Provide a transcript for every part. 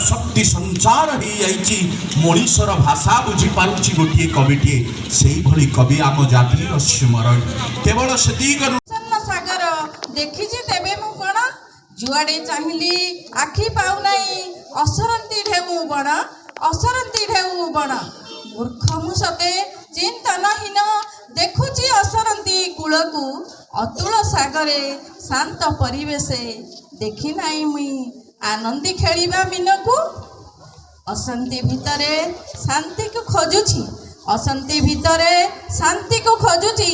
शक्ति संचार हो जाइए मनीषर भाषा बुझी पारुची गोटे कविटे से भली कवि आम जातिर स्मरण केवल से सागर देखी तेबे मु कण जुआड़े चाहिली आखि पाऊ नहीं असरंती ढेऊ बण असरंती ढेऊ बण मूर्ख मु सते चिंतनहीन देखुची असरंती कूलकू अतुल सागरे शांत परिवेशे देखी नहीं मुई आनंदी खेलिबा मीनकू असंती भितरे शांति को खोजुची असंती भितरे शांति को खोजुची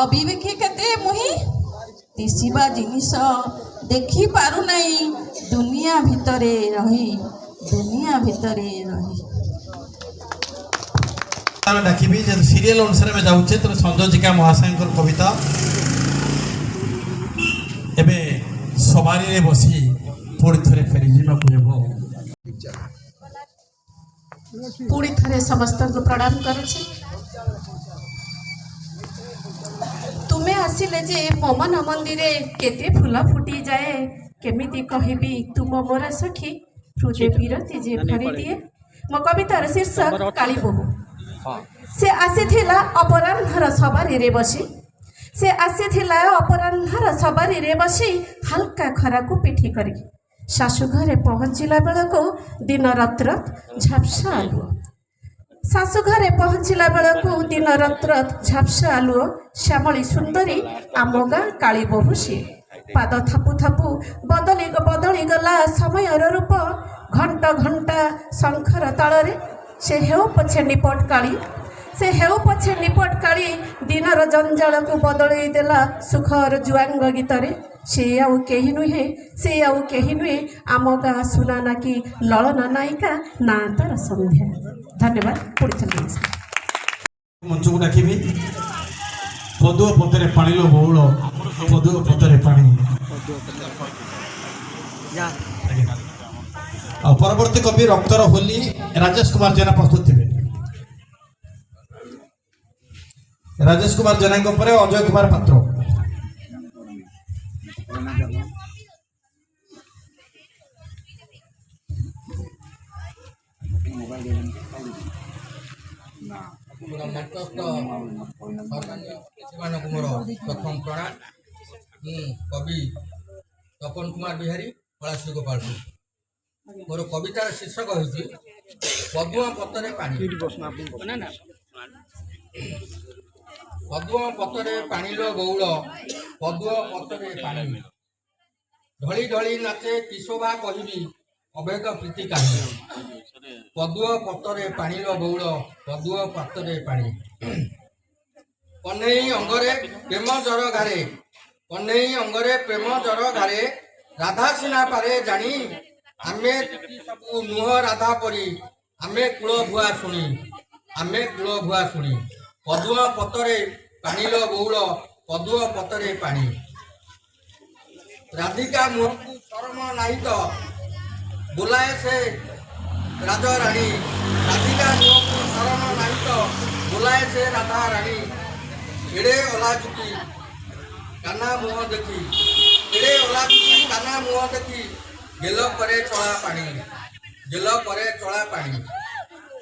अविवेकी केते मुही दिशिबा जिनिस देखी पारु नहीं दुनिया भितरे रही डाकिबी जब सीरियल अनुसार में जाऊे तो संयोजिका महाशय कविता एबे सवारी रे बसी पुणी थे फेरी पुणी थे समस्त को प्रणाम करुछि तुमे आसिले जे मो मन मंदिर केते फूल फुटी जाए केमिति कहबी तुम मोर सखी हृदय विरति जे भरी दिए मो कवितार शीर्षक काली बोहू से आसीथिला अपराह्नर सवारी रे बसी से आसीथिला अपराह्नर सवारी रे बसी हल्का खरा को पिठी करी शाशु घरे पहुँचला बेलको दिन रात्र झापसा आलुओ शाशु घरे पहुँचला बेलको दिन रात्र झापसा आलुओ श्यामली सुंदरी आम गाँ काली बोहू सी पाद थापु थापु बदली गला समयर रूप घंटा घंटा शंखर ताଳରେ से हेउ पछे निपट काली से हेउ पछे निपट काली दिनर जंजाल को बदलई देला सुखर जुआंग गीतरे से आउ केही नुहे आम गाँ सुना नाकी ललना नायिका ना तार संध्या धन्यवाद पुणी मंच को डाकिबी पदुओ पतरे पानी लो बौल पदुओ पतरे पानी परवर्ती कवि रक्तर होली राजेश कुमार जेना प्रस्तुत थे राजेश कुमार जेना अजय कुमार पात्र मोर प्रथम प्रणाम कवि तपन कुमार बिहारी पलाशी गोपाल मोर कवितार शीर्षक होती पद्म पतरे पानी पद्म पतरे पानी लो बौल पद्म पतरे पानी ढली ढली नाचे किशोभा कहबी अभेद प्रीति कहानी पद्म पतरे पानी लो बौल पद्म पतरे पानी कन्हई अंगरे प्रेम जर घारे कन्हई अंगरे प्रेम जर घारे राधा सिना पारे जानी आमे सबू नुह राधा परी आमे कूल भुआ शुणी पद्म पतरे पानी लो बौल पद्म पतरे पानी राधिका मुह को शरम नाही तो बुलाए से राजा रानी राधिका मुह को शरम नाही तो बुलाए से राधा रानी एड़े ओला चुकी काना मुह देखी एड़े ओला चुकी काना मुह देखी गेल करे चला पानी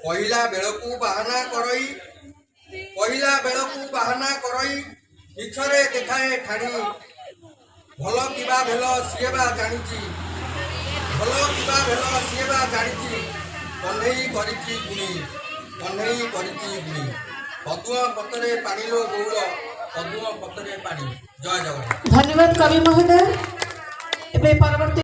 पहिला बेलकू बाहाना करई मिछरे देखाए ठाणी भल किबा भेल सीएबा जानिची कन्हई करिची गुणी पद्म पतरे पानी लो गौड़ पद्म पतरे पानी जय जगन्नाथ धन्यवाद कवि महोदय। परवर्ती